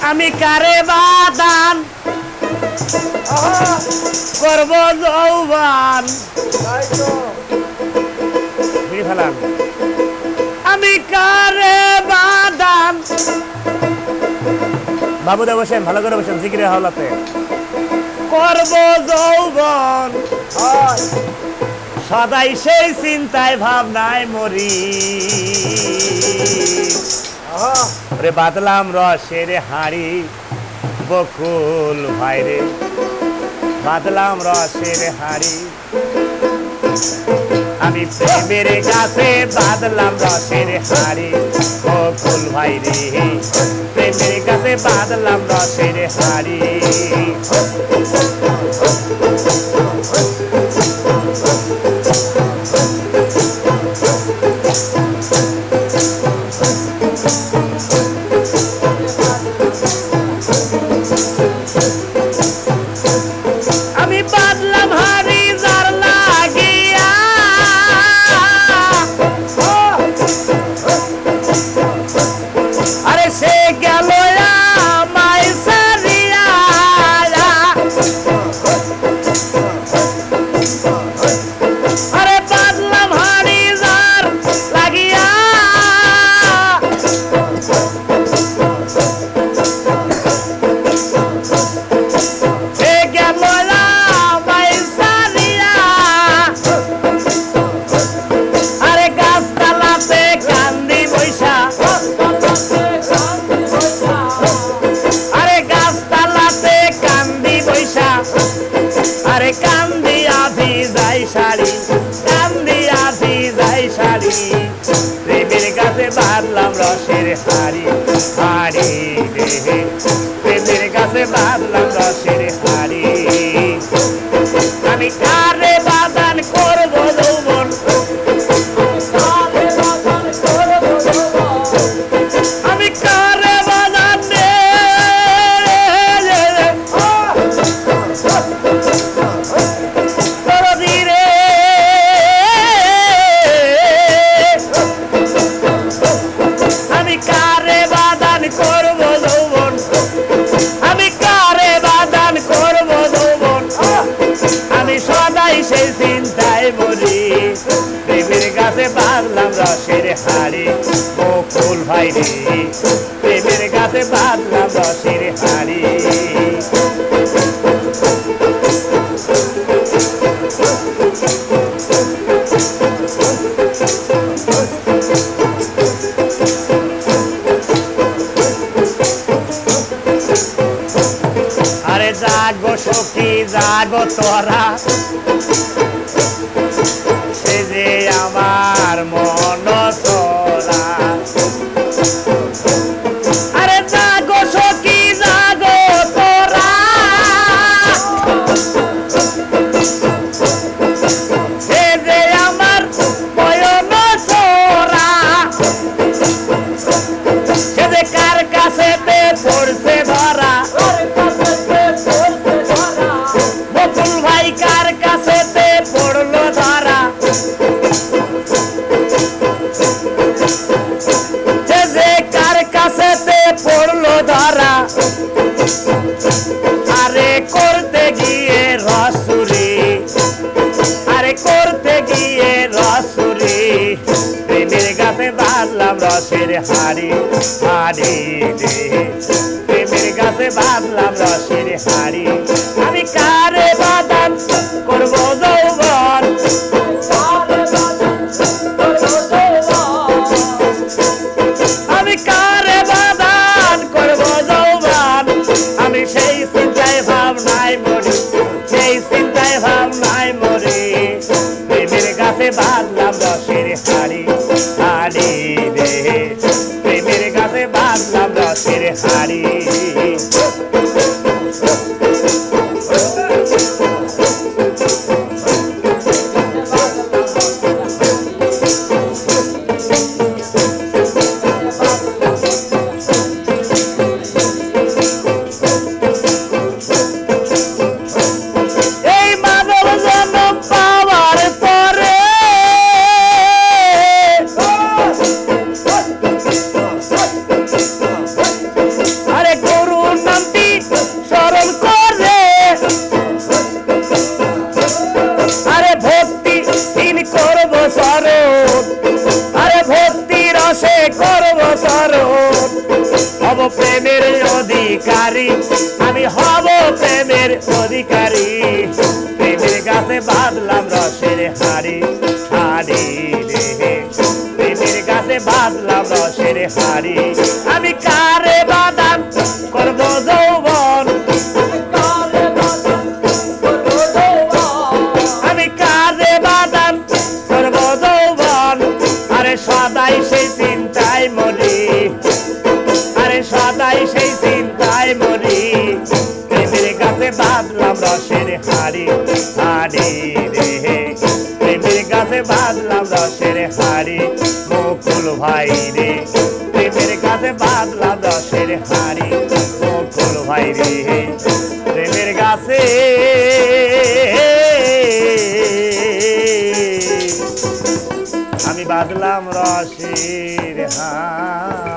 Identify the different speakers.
Speaker 1: আমি কারে বাদান করব যৌবন ফেলাম আমি কারে বাদান বাবুদা বসেন ভালো করে বসেন জিকিরে হাওলাতে করব যৌবন সদাই সেই চিন্তায় ভাবনায় মরি রে বাদলাম রসের হাড়ি বকুল ভাইরে বাদলাম রসের হাড়ি আমি প্রেমের কাছে বাদলাম রসের হাড়ি বকুল ভাইরে প্রেমের কাছে বাদলাম রসের হাড়ি প্রেমের কাছে বাঁধলাম রসের হাড়ি হাড়ি রে প্রেমের কাছে বাঁধলাম রসের হাড়ি আমি কারে বাদান করব যৌবন আমি কারে বাদান সেই চিন্তায় মরি প্রেমের কাছে বাঁধলাম রসের হাড়ি বকুল ভাইরে প্রেমের কাছে বাঁধলাম রসের হাড়ি আরে জাগো সখী জাগো তোরা সে যে আমার মন তোরা আরে জাগো সখী জাগো তোরা সে যে আমার ময়ন তোরা সে যে কার কাছে পড়ছে ধরা বকুল ভাই কার কাছে পড়লো ধরা যে কার কাছে পড়লো ধরা আরে করতে গিয়ে রসুরি আরে করতে গিয়ে রসুরি প্রেমের কাছে বাঁধলাম রসের হাড়ি হাড়ি রে প্রেমের কাছে বাঁধলাম রসের হাড়ি আমি কারে বাদান করব যৌবন আমি কারে বাদান করব যৌবন আমি সেই চিন্তায় ভাবনায় মরি সেই চিন্তায় ভাবনায় মরি প্রেমের কাছে বাঁধলাম রসের হাড়ি হাড়ি রে প্রেমের কাছে বাঁধলাম রসের হাড়ি আরে অধিকারী, আমি হব প্রেমের অধিকারী। প্রেমের গাছে বাঁধলাম রসের হাড়ি, হাড়ি রে, প্রেমের গাছে বাঁধলাম রসের হাড়ি। আমি কারে বাদাম করব যৌবন, আমি কারে বাদাম করব যৌবন। আরে সদাই সেই চিন্তায় মরি, আরে সদাই সেই চিন্তায় মরি। প্রেমের গাছে বাঁধলাম রসের হাড়ি, হাড়ি রে, প্রেমের গাছে বাঁধলাম রসের হাড়ি। মুকুল ভাই রে, প্রেমের গাছে বাঁধলাম রসের হাড়ি। মুকুল ভাই রে, প্রেমের গাছে আমি বাঁধলাম রসের হাড়ি।